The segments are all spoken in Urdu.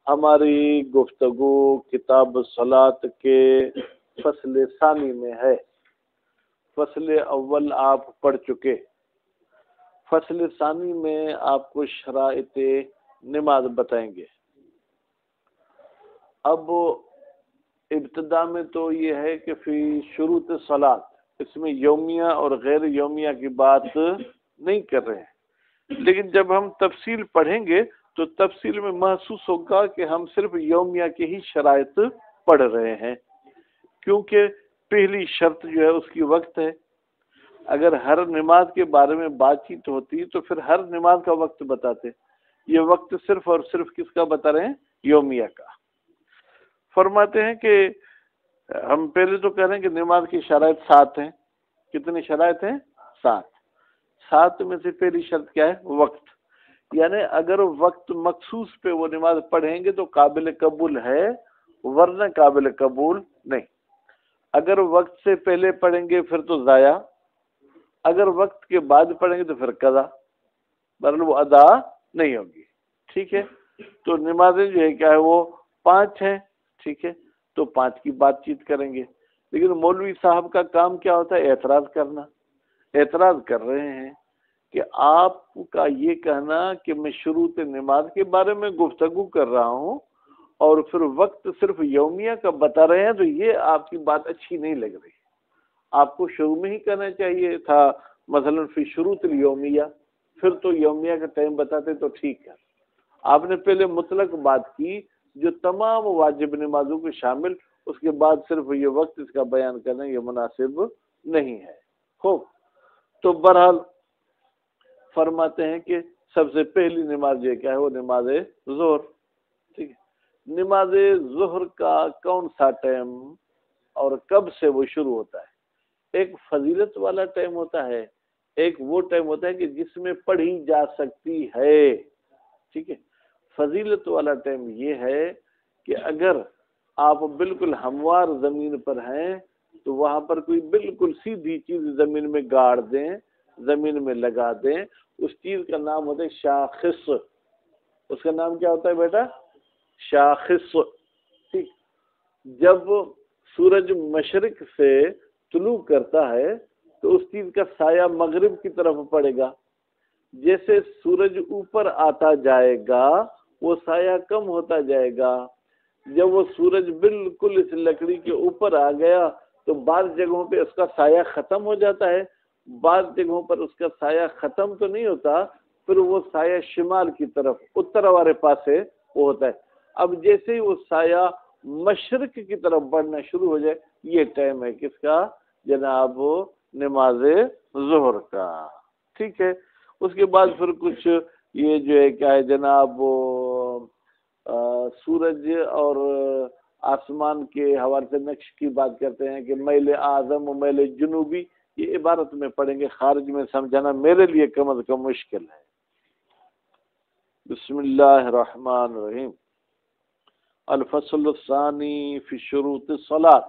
ہماری گفتگو کتاب الصلاۃ کے فصل ثانی میں ہے۔ فصل اول آپ پڑھ چکے، فصل ثانی میں آپ کو شرائط نماز بتائیں گے۔ اب ابتدا میں تو یہ ہے کہ فی شروط صلاۃ، اس میں یومیہ اور غیر یومیہ کی بات نہیں کر رہے ہیں، لیکن جب ہم تفصیل پڑھیں گے تو تفصیل میں محسوس ہوگا کہ ہم صرف یومیہ کی ہی شرائط پڑھ رہے ہیں، کیونکہ پہلی شرط جو ہے اس کی وقت ہے۔ اگر ہر نماز کے بارے میں بات چیت ہوتی تو پھر ہر نماز کا وقت بتاتے، یہ وقت صرف اور صرف کس کا بتا رہے ہیں؟ یومیہ کا۔ فرماتے ہیں کہ ہم پہلے تو کہہ رہے ہیں کہ نماز کی شرائط 7 ہیں۔ کتنی شرائط ہیں؟ 7 میں سے پہلی شرط کیا ہے؟ وقت، یعنی اگر وقت مخصوص پہ وہ نماز پڑھیں گے تو قابل قبول ہے، ورنہ قابل قبول نہیں۔ اگر وقت سے پہلے پڑھیں گے پھر تو ضائع، اگر وقت کے بعد پڑھیں گے تو پھر قضا، مطلب وہ ادا نہیں ہوگی۔ ٹھیک ہے، تو نمازیں جو ہے کیا ہے وہ 5 ہیں۔ ٹھیک ہے، تو 5 کی بات چیت کریں گے، لیکن مولوی صاحب کا کام کیا ہوتا ہے؟ اعتراض کرنا۔ اعتراض کر رہے ہیں کہ آپ کا یہ کہنا کہ میں شروط نماز کے بارے میں گفتگو کر رہا ہوں اور پھر وقت صرف یومیہ کا بتا رہے ہیں، تو یہ آپ کی بات اچھی نہیں لگ رہی۔ آپ کو شروع میں ہی کہنا چاہیے تھا مثلا فی شروط الیومیہ، پھر تو یومیہ کا ٹائم بتاتے تو ٹھیک ہے۔ آپ نے پہلے مطلق بات کی جو تمام واجب نمازوں کو شامل، اس کے بعد صرف یہ وقت اس کا بیان کرنا یہ مناسب نہیں ہے۔ خوب، تو بہرحال فرماتے ہیں کہ سب سے پہلی نماز یہ کیا ہے؟ وہ نماز ظہر۔ ٹھیک ہے، نماز ظہر کا کون سا ٹائم اور کب سے وہ شروع ہوتا ہے؟ ایک فضیلت والا ٹائم ہوتا ہے، ایک وہ ٹائم ہوتا ہے کہ جس میں پڑھی جا سکتی ہے۔ ٹھیک ہے، فضیلت والا ٹائم یہ ہے کہ اگر آپ بالکل ہموار زمین پر ہیں تو وہاں پر کوئی بالکل سیدھی چیز زمین میں گاڑ دیں، زمین میں لگا دیں، اس چیز کا نام ہوتا ہے شاخص۔ اس کا نام کیا ہوتا ہے بیٹا؟ شاخص۔ ٹھیک، جب سورج مشرق سے طلوع کرتا ہے تو اس چیز کا سایہ مغرب کی طرف پڑے گا، جیسے سورج اوپر آتا جائے گا وہ سایہ کم ہوتا جائے گا۔ جب وہ سورج بالکل اس لکڑی کے اوپر آ گیا تو بعض جگہوں پہ اس کا سایہ ختم ہو جاتا ہے، بعض جگہوں پر اس کا سایہ ختم تو نہیں ہوتا، پھر وہ سایہ شمال کی طرف اتر والے پاسے وہ ہوتا ہے۔ اب جیسے ہی وہ سایہ مشرق کی طرف بڑھنا شروع ہو جائے، یہ ٹائم ہے کس کا؟ جناب نماز ظہر کا۔ ٹھیک ہے، اس کے بعد پھر کچھ یہ جو ہے کیا ہے جناب سورج اور آسمان کے حوالے سے نقش کی بات کرتے ہیں کہ میل اعظم و میل جنوبی، یہ عبارت میں پڑھیں گے، خارج میں سمجھانا میرے لیے کم از کم مشکل ہے۔ بسم اللہ الرحمن الرحیم۔ الفصل الثانی فی شروط الصلاۃ،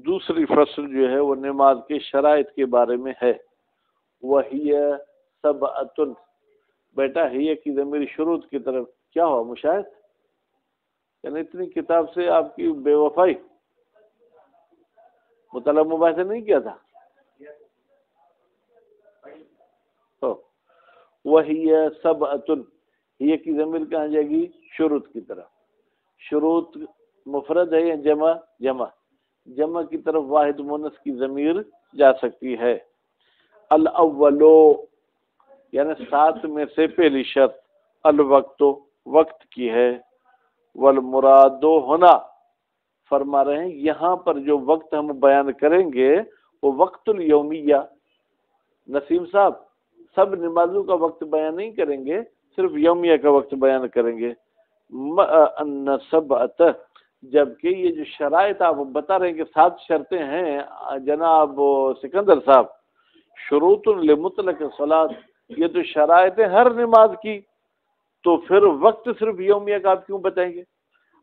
دوسری فصل جو ہے وہ نماز کے شرائط کے بارے میں ہے۔ وہی سبعۃ، بیٹا ہی کی ضمیر شروط کی طرف کیا ہوا مشاہد؟ یعنی اتنی کتاب سے آپ کی بے وفائی، مطالعہ مباحثہ نہیں کیا تھا؟ وہی سبعۃ، ہی کی ضمیر کہاں جائے گی؟ شروط کی طرف۔ شروط مفرد ہے یا جمع؟ جمع۔ جمع کی طرف واحد مونث کی ضمیر جا سکتی ہے۔ الاولو، یعنی 7 میں سے پہلی شرط، الوقت، وقت کی ہے۔ والمراد ہونا، فرما رہے ہیں یہاں پر جو وقت ہم بیان کریں گے وہ وقت الیومیہ۔ نسیم صاحب، سب نمازوں کا وقت بیان نہیں کریں گے، صرف یومیہ کا وقت بیان کریں گے۔ ان سبعۃ، جبکہ یہ جو شرائط آپ بتا رہے ہیں کہ 7 شرطیں ہیں جناب سکندر صاحب، شروط لمطلق الصلاۃ، یہ تو شرائط ہیں ہر نماز کی، تو پھر وقت صرف یومیہ کا آپ کیوں بتائیں گے؟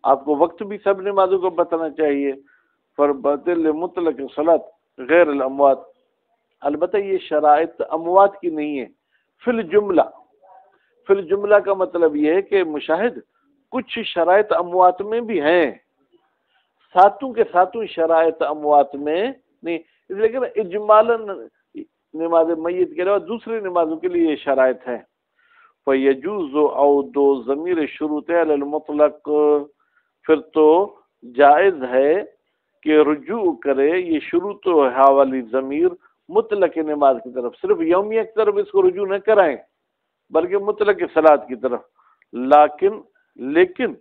آپ کو وقت بھی سب نمازوں کو بتانا چاہیے۔ فربت لمطلق الصلاۃ غیر الاموات، البتہ یہ شرائط اموات کی نہیں ہے۔ فی الجملہ، فی الجملہ کا مطلب یہ ہے کہ مشاہد کچھ شرائط اموات میں بھی ہیں، ساتوں کے ساتوں شرائط اموات میں نہیں، اس لیے کہ اجمالاً نماز میت کے علاوہ دوسری نمازوں کے لیے یہ شرائط ہیں۔ فَيَجُوزُ عَوْدُ ضمیر شروط علی المطلق، پھر تو جائز ہے کہ رجوع کرے یہ شروط و حوالی ضمیر مطلق نماز کی طرف، صرف یومیہ کی طرف اس کو رجوع نہ کرائیں بلکہ مطلق صلاۃ کی طرف۔ لیکن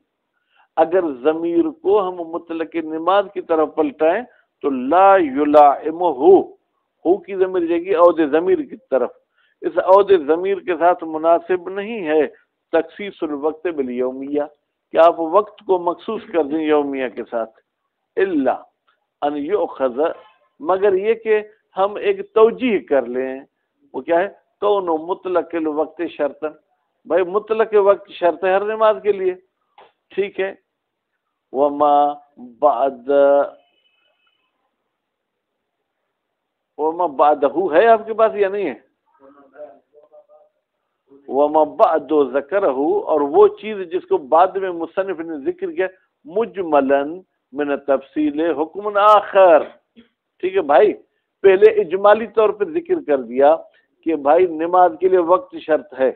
اگر ضمیر کو ہم مطلق نماز کی طرف پلٹائیں تو لا یلائمہ، ہو کی ضمیر جائے گی عود ضمیر کی طرف، اس عود ضمیر کے ساتھ مناسب نہیں ہے تخصیص الوقت بالیومیہ کہ آپ وقت کو مخصوص کر دیں یومیہ کے ساتھ، الا ان یؤخذ، مگر یہ کہ ہم ایک توجیہ کر لیں، وہ کیا ہے، کون مطلق الوقت شرطن، بھائی مطلق وقت شرط ہے ہر نماز کے لیے، ٹھیک ہے، وما بعدہ ہے آپ کے پاس یا نہیں ہے؟ وما بعد ذکرہ، اور وہ چیز جس کو بعد میں مصنف نے ذکر کیا، مجملاً من تفصیل حکم آخر، ٹھیک ہے بھائی، پہلے اجمالی طور پر ذکر کر دیا کہ بھائی نماز کے لیے وقت شرط ہے،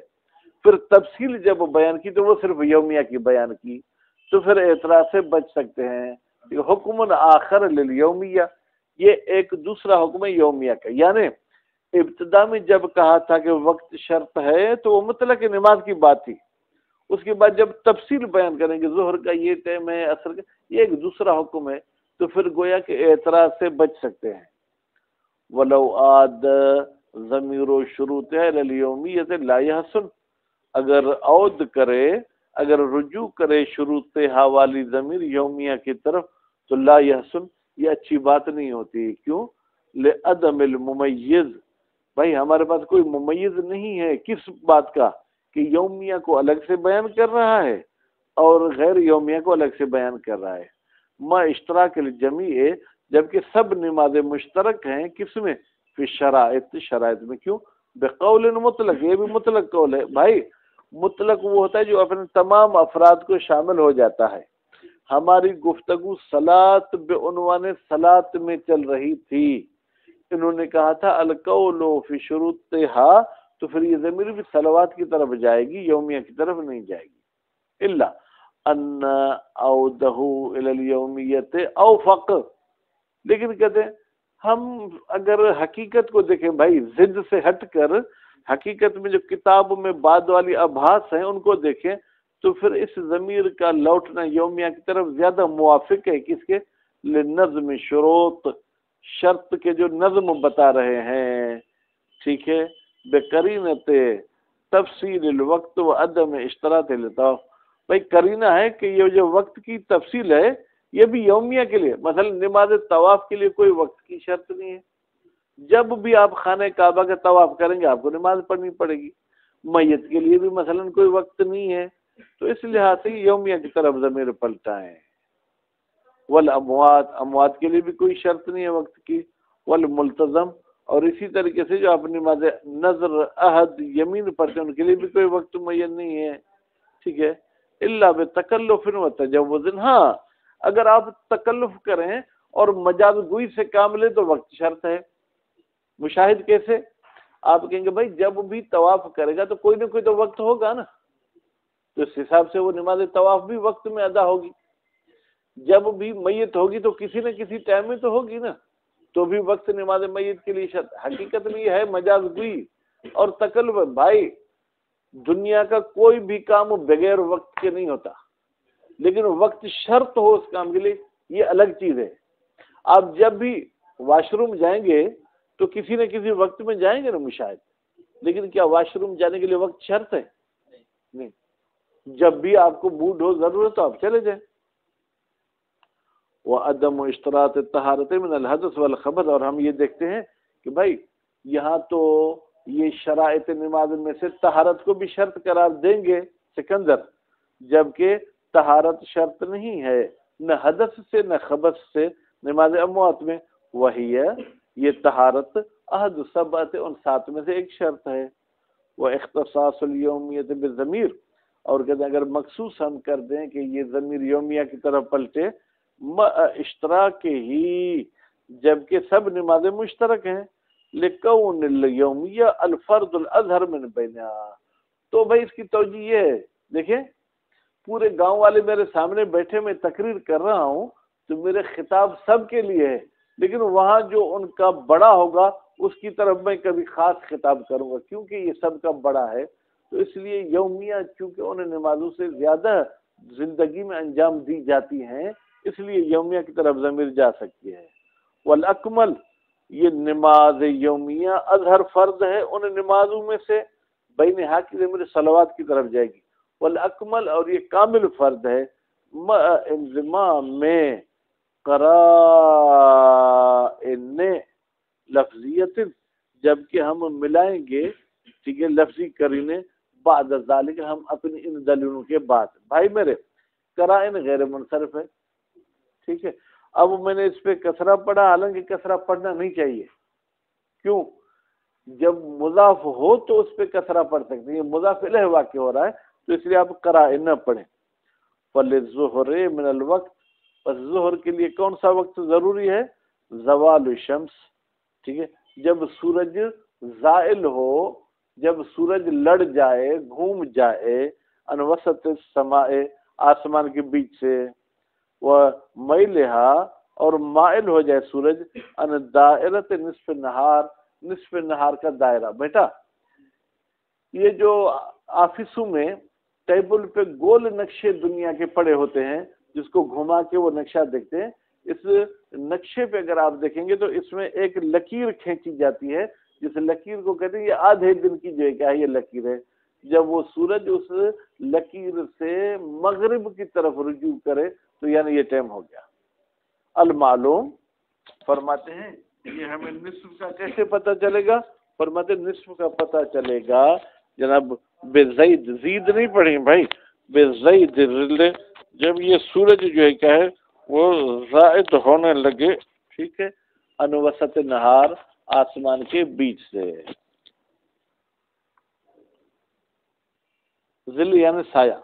پھر تفصیل جب بیان کی تو وہ صرف یومیہ کی بیان کی، تو پھر اعتراض سے بچ سکتے ہیں۔ حکم آخر للیومیہ، یہ ایک دوسرا حکم ہے یومیہ کا، یعنی ابتدا میں جب کہا تھا کہ وقت شرط ہے تو وہ مطلق نماز کی بات تھی، اس کے بعد جب تفصیل بیان کریں گے ظہر کا یہ ٹائم ہے، عصر کا یہ ایک دوسرا حکم ہے، تو پھر گویا کہ اعتراض سے بچ سکتے ہیں۔ ولو عاد ضمیر و شروط للیومیۃ لا یحسن، اگر عود کرے، اگر رجوع کرے شروط حوالی ضمیر یومیہ کی طرف تو لا یحسن، یہ اچھی بات نہیں ہوتی، کیوں؟ لعدم الممیز، بھائی ہمارے پاس کوئی ممیز نہیں ہے کس بات کا کہ یومیہ کو الگ سے بیان کر رہا ہے اور غیر یومیہ کو الگ سے بیان کر رہا ہے، ما اشتراک الجمیع، جبکہ سب نمازیں مشترک ہیں کس میں؟ فی شرائط، شرائط میں، کیوں؟ بقول مطلق، یہ بھی مطلق قول ہے بھائی، مطلق وہ ہوتا ہے جو اپنے تمام افراد کو شامل ہو جاتا ہے۔ ہماری گفتگو صلاۃ بعنوان صلاۃ میں چل رہی تھی، انہوں نے کہا تھا القول فی شروطہا، تو پھر یہ ضمیر بھی صلوات کی طرف جائے گی، یومیہ کی طرف نہیں جائے گی، الا ان عودہ الی الیومیۃ اوفق، لیکن کہتے ہیں ہم اگر حقیقت کو دیکھیں بھائی، ضد سے ہٹ کر حقیقت میں جو کتاب میں بعد والی ابحاث ہیں ان کو دیکھیں تو پھر اس ضمیر کا لوٹنا یومیہ کی طرف زیادہ موافق ہے، کس کے؟ لنظم شروط، شرط کے جو نظم بتا رہے ہیں، ٹھیک ہے، بقرینت تفصیل الوقت و عدم اشتراط لطاف، بھائی قرینہ ہے کہ یہ جو وقت کی تفصیل ہے یہ بھی یومیہ کے لیے، مثلا نماز طواف کے لیے کوئی وقت کی شرط نہیں ہے، جب بھی آپ خانہ کعبہ کا طواف کریں گے آپ کو نماز پڑھنی پڑے گی، میت کے لیے بھی مثلا کوئی وقت نہیں ہے، تو اس لحاظ سے یومیہ کی طرف ضمیر پلٹا ہے۔ والاموات، اموات کے لیے بھی کوئی شرط نہیں ہے وقت کی، والملتزم، اور اسی طریقے سے جو آپ نماز نظر، عہد، یمین پڑھتے ہیں ان کے لیے بھی کوئی وقت معین نہیں ہے، ٹھیک ہے، الا بتکلف و تجوز، ہاں اگر آپ تکلف کریں اور مجاز گوئی سے کام لیں تو وقت شرط ہے۔ مشاہد کیسے؟ آپ کہیں گے بھائی جب بھی طواف کرے گا تو کوئی نہ کوئی تو وقت ہوگا نا، تو اس حساب سے وہ نماز طواف بھی وقت میں ادا ہوگی، جب بھی میت ہوگی تو کسی نہ کسی ٹائم میں تو ہوگی نا، تو بھی وقت نماز میت کے لیے شرط۔ حقیقت میں یہ ہے مجاز گوئی اور تکلف، بھائی دنیا کا کوئی بھی کام بغیر وقت کے نہیں ہوتا، لیکن وقت شرط ہو اس کام کے لیے یہ الگ چیز ہے۔ آپ جب بھی واش روم جائیں گے تو کسی نہ کسی وقت میں جائیں گے نا مشاہد، لیکن کیا واش روم جانے کے لیے وقت شرط ہے؟ نہیں، جب بھی آپ کو موڈ ہو، ضرورت تو آپ چلے جائیں۔ وعدم اشتراط الطہارت من الحدث والخبث، اور ہم یہ دیکھتے ہیں کہ بھائی یہاں تو یہ شرائط نماز میں سے طہارت کو بھی شرط قرار دیں گے سکندر، جبکہ طہارت شرط نہیں ہے نہ حدث سے نہ خبث سے نماز اموات میں، وہی ہے یہ طہارت عہد سبعت، ان 7 میں سے ایک شرط ہے۔ وہ اختصاص الیومیت بالضمیر، اور کہتے ہیں اگر مخصوص ہم کر دیں کہ یہ ضمیر یومیہ کی طرف پلٹے اشتراک ہی، جبکہ سب نمازیں مشترک ہیں، لکون الیومیہ الفرد الاظہر من بینہا، تو بھائی اس کی توجہ یہ ہے، دیکھیں پورے گاؤں والے میرے سامنے بیٹھے، میں تقریر کر رہا ہوں تو میرے خطاب سب کے لیے ہے، لیکن وہاں جو ان کا بڑا ہوگا اس کی طرف میں کبھی خاص خطاب کروں گا، کیونکہ یہ سب کا بڑا ہے، تو اس لیے یومیہ چونکہ ان نمازوں سے زیادہ زندگی میں انجام دی جاتی ہیں، اس لیے یومیہ کی طرف ضمیر جا سکتی ہے۔ والاکمل، یہ نماز یومیہ اظہر فرض ہے ان نمازوں میں سے، بین حق کی ضمیر صلوات کی طرف جائے گی، والاکمل، اور یہ کامل فرض ہے، انضمام میں قرائن لفظیت، جبکہ ہم ملائیں گے، ٹھیک ہے، لفظی قرینے بعد ذالک، ہم اپنی ان دلیلوں کے بعد، بھائی میرے قرائن غیر منصرف ہے، ٹھیک ہے۔ اب میں نے اس پہ کسرہ پڑھا، حالانکہ کسرہ پڑھنا نہیں چاہیے، کیوں؟ جب مضاف ہو تو اس پہ کسرہ پڑھ سکتے ہیں، یہ مضاف الیہ واقع ہو رہا ہے، تو اس لیے آپ قرائن نہ پڑھیں۔ فَلِلظُّهْرِ مِنَ الْوَقْتِ، پس ظہر کے لیے کون سا وقت ضروری ہے؟ زوال الشمس، ٹھیک ہے، جب سورج زائل ہو، جب سورج لڑ جائے، گھوم جائے، ان وسط السماء، آسمان کے بیچ سے، وہ میلہا، اور مائل ہو جائے سورج، ان دائرت نصف نہار، نصف نہار کا دائرہ۔ بیٹا یہ جو آفسوں میں ٹیبل پہ گول نقشے دنیا کے پڑے ہوتے ہیں، جس کو گھما کے وہ نقشہ دیکھتے ہیں، اس نقشے پہ اگر آپ دیکھیں گے تو اس میں ایک لکیر کھینچی جاتی ہے، جس لکیر کو کہتے ہیں یہ آدھے دن کی جو ہے کیا ہے یہ لکیر ہے، جب وہ سورج اس لکیر سے مغرب کی طرف رجوع کرے تو یعنی یہ ٹائم ہو گیا۔ المعلوم، فرماتے ہیں یہ ہمیں نصف کا کیسے پتہ چلے گا؟ فرماتے ہیں نصف کا پتہ چلے گا جناب بے زید، زید نہیں پڑھیں بھائی، بے زید، جب یہ سورج جو ہے کیا ہے وہ زائد ہونے لگے، ٹھیک ہے، ان وسط نہار، آسمان کے بیچ سے، ظل یعنی سایہ،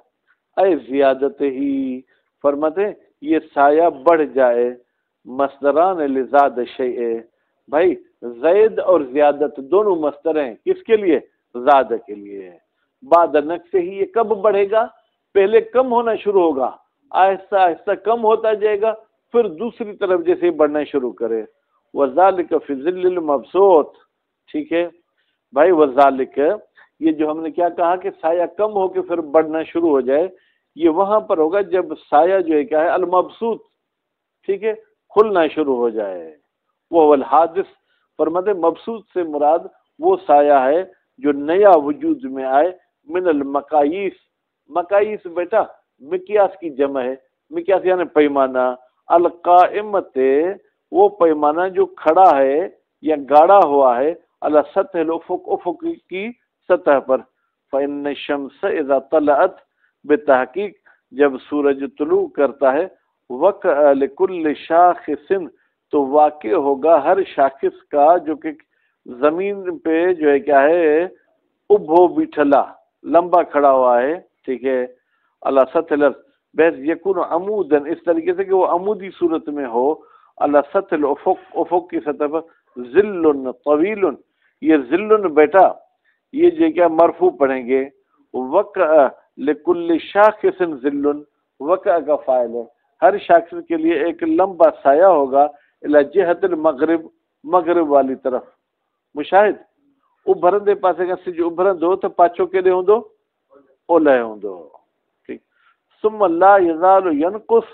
اے زیادت ہی، فرماتے ہیں یہ سایہ بڑھ جائے، مصدران لزاد شیء، بھائی زید اور زیادت دونوں مصدر ہیں، کس کے لیے؟ زاد کے لیے۔ بعد نقص سے ہی یہ کب بڑھے گا؟ پہلے کم ہونا شروع ہوگا، آہستہ آہستہ کم ہوتا جائے گا، پھر دوسری طرف جیسے بڑھنا شروع کرے۔ وذالک فی ظل المبسوط، ٹھیک ہے بھائی، وذالک، یہ جو ہم نے کیا کہا کہ سایہ کم ہو کے پھر بڑھنا شروع ہو جائے، یہ وہاں پر ہوگا جب سایہ جو ہے کیا ہے المبسوط، ٹھیک ہے، کھلنا شروع ہو جائے۔ وہ الحادث، فرماتے مبسوط سے مراد وہ سایہ ہے جو نیا وجود میں آئے، من المقاییس، مقاییس بیٹا مقیاس کی جمع ہے، مقیاس یعنی پیمانہ، القائمت، وہ پیمانہ جو کھڑا ہے یا گاڑا ہوا ہے، علی سطح الافق، افق کی سطح پر۔ فإن الشمس اذا طلعت، بتحقیق جب سورج طلوع کرتا ہے، وقع لکل شاخص، تو واقع ہوگا ہر شاخص کا جو کہ زمین پہ جو ہے کیا ہے ابھو بٹھلا، لمبا کھڑا ہوا ہے، ٹھیک ہے، اللہ سطح الارض، بحث یکون عموداً، اس طریقے سے کہ وہ عمودی صورت میں ہو، اللہ سطح الافق، افق کی سطح پر، ظل طویل، یہ ظل بیٹا یہ جو کیا مرفوع پڑھیں گے، وقع لکل شاخص ظل، وقع کا فاعل ہے، ہر شاخص کے لیے ایک لمبا سایہ ہوگا، الی جہت المغرب، مغرب والی طرف، مشاہد ابھرن دے پاسے کا جو ابھرن دو تو پاچو کے لے ہوں دو اولے ہوں دو، ٹھیک۔ ثم لا یزال ینقص،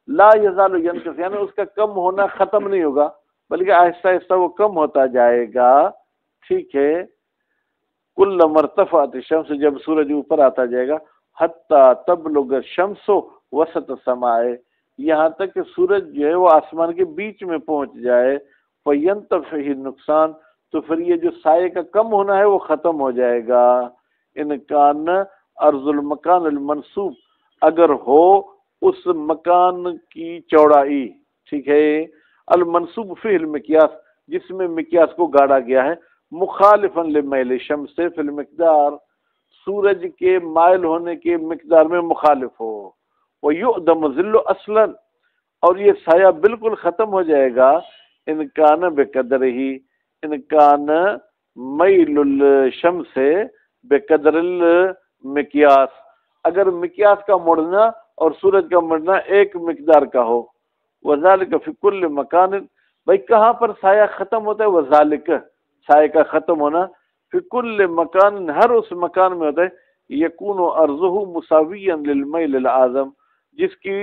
لا یزال ینقص یعنی اس کا کم ہونا ختم نہیں ہوگا، بلکہ آہستہ آہستہ وہ کم ہوتا جائے گا، ٹھیک ہے، کل مرتفعت الشمس، جب سورج اوپر آتا جائے گا، حتی تبلغ الشمس وسط السماء، یہاں تک کہ سورج جو ہے وہ آسمان کے بیچ میں پہنچ جائے، فینتفع النقصان، تو پھر یہ جو سائے کا کم ہونا ہے وہ ختم ہو جائے گا۔ ان کان ارض المکان المنصوب، اگر ہو اس مکان کی چوڑائی، ٹھیک ہے، المنصوب فی المقیاس، جس میں مقیاس کو گاڑا گیا ہے، مخالفا لمیل شمس فی المقدار، سورج کے مائل ہونے کے مقدار میں مخالف ہو. وَيُعْدَمُ ظِلُّ اصلاً، اور یہ سایہ بالکل ختم ہو جائے گا ان کان بقدرہ، ان کان میل الشمس بقدر المقیاس، اگر مقیاس کا مڑنا اور سورج کا مڑنا ایک مقدار کا ہو. وذالک فی کل مکان، بھائی کہاں پر سایہ ختم ہوتا ہے؟ وذالک سایہ کا ختم ہونا فی کل مکان، ہر اس مکان میں ہوتا ہے. یکون ارضہ مساویا للمیل الاعظم، جس کی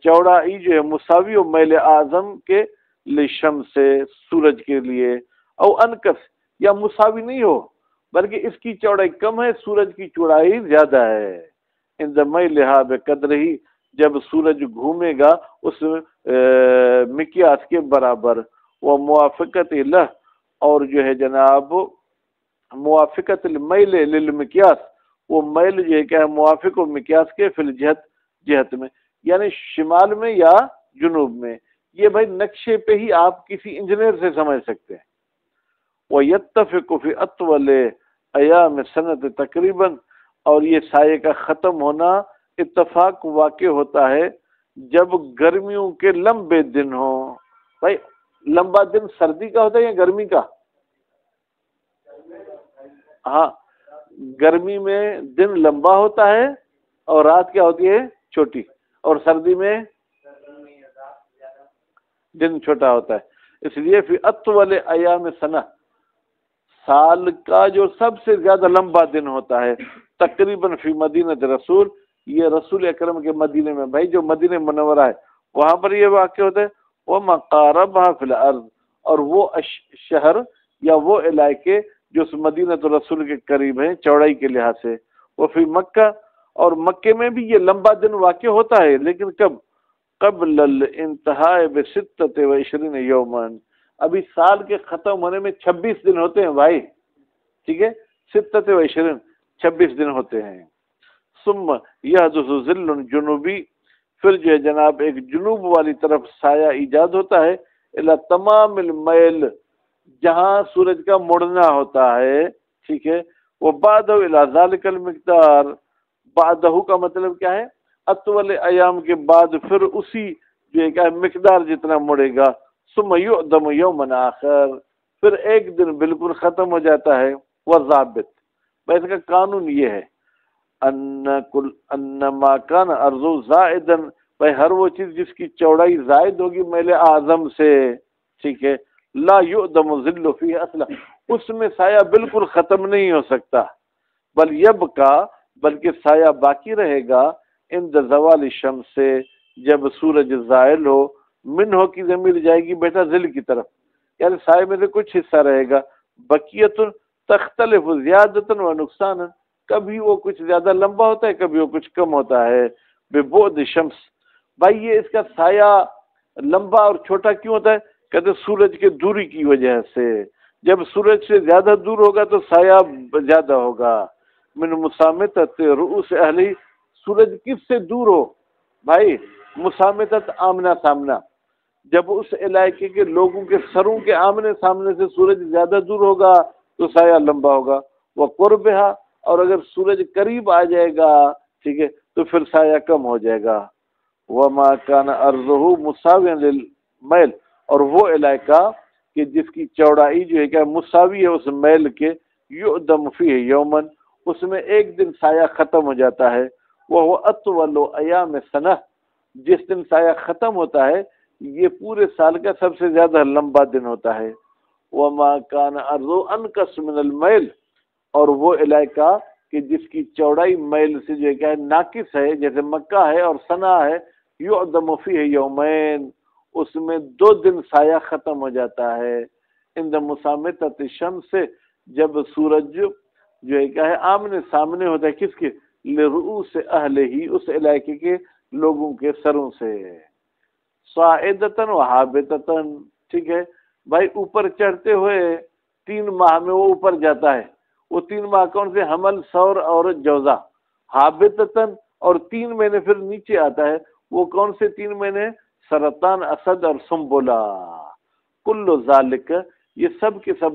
چوڑائی جو ہے مساوی و میل اعظم کے للشمس سے سورج کے لیے، او انکس یا مساوی نہیں ہو بلکہ اس کی چوڑائی کم ہے، سورج کی چوڑائی زیادہ ہے. ان میلھا بقدرہ، جب سورج گھومے گا اس مقیاس کے برابر. وہ موافقت لہ، اور جو ہے جناب موافقت المیل للمقیاس، وہ میل جو ہے کیا ہے موافق و مقیاس کے فی الجہت، جہت میں، یعنی شمال میں یا جنوب میں. یہ بھائی نقشے پہ ہی آپ کسی انجینئر سے سمجھ سکتے ہیں. وَيَتَّفِقُ فِي أَطْوَلِ أَيَامِ السَّنَةِ تقریباً، اور یہ سائے کا ختم ہونا اتفاق واقع ہوتا ہے جب گرمیوں کے لمبے دن ہوں. بھائی لمبا دن سردی کا ہوتا ہے یا گرمی کا؟ ہاں، گرمی میں دن لمبا ہوتا ہے اور رات کیا ہوتی ہے؟ چھوٹی. اور سردی میں دن چھوٹا ہوتا ہے. اس لیے فی اطول ایام سنہ، سال کا جو سب سے زیادہ لمبا دن ہوتا ہے تقریباً فی مدینہ رسول، یہ رسول اکرم کے مدینے میں، بھائی جو مدینہ منورہ ہے وہاں پر یہ واقع ہوتا ہے. وما قاربها فی الارض، اور وہ شہر یا وہ علاقے جو اس مدینہ رسول کے قریب ہیں چوڑائی کے لحاظ سے. وہ فی مکہ، اور مکے میں بھی یہ لمبا دن واقع ہوتا ہے، لیکن کب؟ قبل الانتہاء بستۃ وعشرین یوماً، ابھی سال کے ختم ہونے میں 26 دن ہوتے ہیں بھائی، ٹھیک ہے، ستۃ وعشرین 26 دن ہوتے ہیں. ثم یحدث ظل جنوبی، پھر جو ہے جناب ایک جنوب والی طرف سایہ ایجاد ہوتا ہے، الی تمام المیل، جہاں سورج کا مڑنا ہوتا ہے، ٹھیک ہے. وہ بعدہ الی ذالک المقدار، بعدہ کا مطلب کیا ہے؟ اطول ایام کے بعد پھر اسی جو ہے کیا مقدار جتنا مڑے گا. ثم یعدم یوم آخر، پھر ایک دن بالکل ختم ہو جاتا ہے. وضابط، اس کا قانون یہ ہے ان ما کان ارض زائدا، بھائی ہر وہ چیز جس کی چوڑائی زائد ہوگی میل اعظم سے، ٹھیک ہے، لا یعدم ظل فیہ اصلا، اس میں سایہ بالکل ختم نہیں ہو سکتا. بل یبقا، بلکہ سایہ باقی رہے گا عند زوال الشمس سے، جب سورج زائل ہو. من ہو کی ضمیر جائے گی بیٹا ظل کی طرف، یعنی سائے میں سے کچھ حصہ رہے گا. بقیت تختلف زیادتاً و نقصانا، کبھی وہ کچھ زیادہ لمبا ہوتا ہے کبھی وہ کچھ کم ہوتا ہے. ببعد شمس، بھائی یہ اس کا سایہ لمبا اور چھوٹا کیوں ہوتا ہے؟ کہتے سورج کے دوری کی وجہ سے. جب سورج سے زیادہ دور ہوگا تو سایہ زیادہ ہوگا. من مسامتت رؤوس اہلی، سورج کس سے دور ہو بھائی؟ مسامتت آمنا سامنا، جب اس علاقے کے لوگوں کے سروں کے آمنے سامنے سے سورج زیادہ دور ہوگا تو سایہ لمبا ہوگا. وہ قربہا، اور اگر سورج قریب آ جائے گا، ٹھیک ہے، تو پھر سایہ کم ہو جائے گا. وما کان ارضہ مساویا للمیل، اور وہ علاقہ کہ جس کی چوڑائی جو ہے کیا مساوی ہے اس میل کے، یعدم فیہ یومن، اس میں ایک دن سایہ ختم ہو جاتا ہے. وہ اطول ایام سنہ، جس دن سایہ ختم ہوتا ہے یہ پورے سال کا سب سے زیادہ لمبا دن ہوتا ہے. وما کان ارض انقص من المیل، اور وہ علاقہ کہ جس کی چوڑائی میل سے جو ہے کیا ناقص ہے، جیسے مکہ ہے اور صنع ہے، یعدم فیہ یومین، اس میں 2 دن سایہ ختم ہو جاتا ہے. عند مسامتت الشمس، جب سورج جو ہے کیا ہے آمنے سامنے ہوتا ہے کس کے؟ لرؤوس اہلہ، اس علاقے کے لوگوں کے سروں سے. صاعدتاً و حابطتاً، ٹھیک ہے بھائی، اوپر چڑھتے ہوئے 3 ماہ میں وہ اوپر جاتا ہے. وہ 3 ماہ کون سے؟ حمل، ثور اور جوزا. حابطتاً، اور 3 مہینے پھر نیچے آتا ہے. وہ کون سے 3 مہینے؟ سرطان، اسد اور سنبلہ. کل ذالک، یہ سب کے سب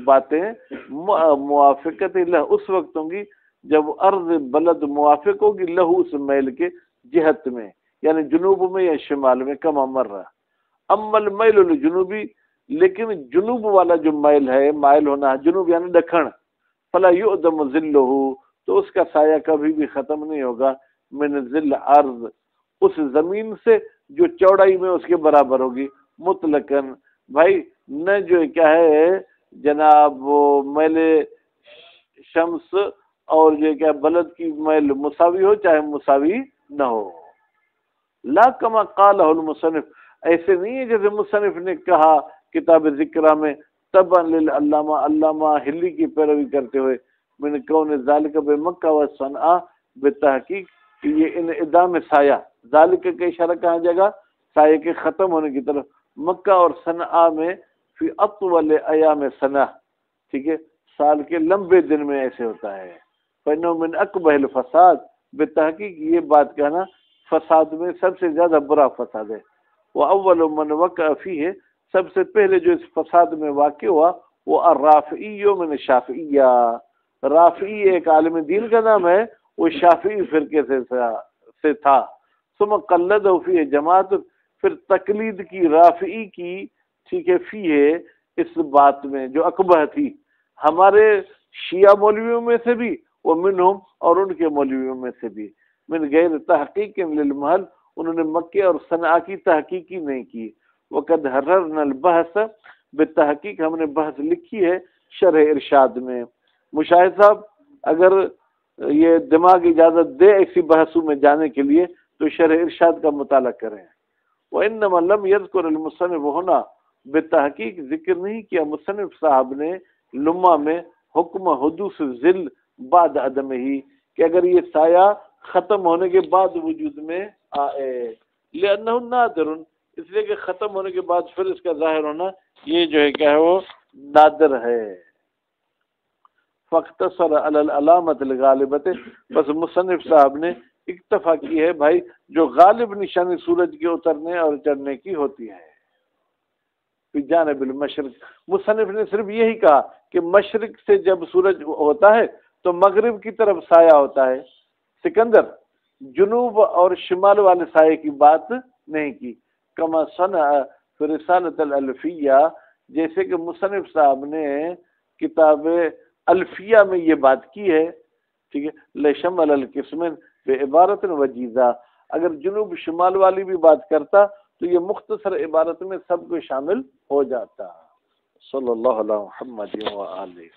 باتیں موافقت اللہ اس وقت ہوں گی جب ارض بلد موافق ہوگی لہو اس میل کے جہت میں، یعنی جنوب میں یا شمال میں، کما مرہ اما المیل الجنوبی، لیکن جنوب والا جو میل ہے، مائل ہونا جنوب یعنی دکھن، فلا یعدم ظلہ، تو اس کا سایہ کبھی بھی ختم نہیں ہوگا، من ظل ارض، اس زمین سے جو چوڑائی میں اس کے برابر ہوگی، مطلقاً بھائی، نہ جو کیا ہے جناب وہ میل شمس اور جو کیا بلد کی میل مساوی ہو چاہے مساوی نہ ہو، لا کما قالہ المصنف، ایسے نہیں ہے جیسے مصنف نے کہا کتاب ذکرہ میں، تبا للعلامہ، علامہ ہلی کی پیروی کرتے ہوئے، من کون ذالک بمکہ و صنعاء، بتحقیق کہ یہ انعدام سایہ، ذالک کا اشارہ کہاں جائے گا؟ سایہ کے ختم ہونے کی طرف، مکہ اور صنعاء میں، فی اطول ایام سنہ، ٹھیک ہے، سال کے لمبے دن میں ایسے ہوتا ہے، فإنه من اقبح الفساد، بتحقیق یہ بات کہنا فساد میں سب سے زیادہ برا فساد ہے، وَأَوَّلُ مَنْ وَقَعَ فِيهِ، سب سے پہلے جو اس فساد میں واقع ہوا وہ الرافعی من الشافعیہ، رافعی ایک عالم دین کا نام ہے، وہ شافعی فرقے سے تھا، ثم قلدہ فیہ جماعت، پھر تقلید کی رافعی کی، ٹھیک ہے، فیہ اس بات میں جو اقبح تھی، ہمارے شیعہ مولویوں میں سے بھی، وہ منہم اور ان کے مولویوں میں سے بھی، من غیر تحقیق للمحل، انہوں نے مکے اور صنعاء کی تحقیق ہی نہیں کی، وقد حررنا البحث، بالتحقیق ہم نے بحث لکھی ہے شرح ارشاد میں، مشاہد صاحب اگر یہ دماغ اجازت دے ایسی بحثوں میں جانے کے لیے تو شرح ارشاد کا مطالعہ کریں۔ وَإِنَّمَا لَمْ يَذْكُرِ الْمُصَنِّفُ هُنَا، بالتحقیق ذکر نہیں کیا مصنف صاحب نے لمہ میں حکم حدوث ذل بعد عدم ہی، کہ اگر یہ سایہ ختم ہونے کے بعد وجود میں آئے، لأنہ نادر، اس لیے کہ ختم ہونے کے بعد پھر اس کا ظاہر ہونا یہ جو ہے کیا ہے وہ نادر ہے۔ فاختصر علی العلامۃ الغالبۃ، بس مصنف صاحب نے اکتفا کی ہے بھائی جو غالب نشانی سورج کے اترنے اور چڑھنے کی ہوتی ہے، فی جانب المشرق، مصنف نے صرف یہی کہا کہ مشرق سے جب سورج ہوتا ہے تو مغرب کی طرف سایہ ہوتا ہے، سکندر جنوب اور شمال والے سائے کی بات نہیں کی، کما صنع فی رسالۃ الالفیہ، جیسے کہ مصنف صاحب نے کتاب الفیہ میں یہ بات کی ہے، ٹھیک ہے، لشمل القسمین بعبارت وجیزہ، اگر جنوب شمال والی بھی بات کرتا تو یہ مختصر عبارت میں سب کو شامل ہو جاتا۔ صلی اللہ علیہ محمد و آلہ۔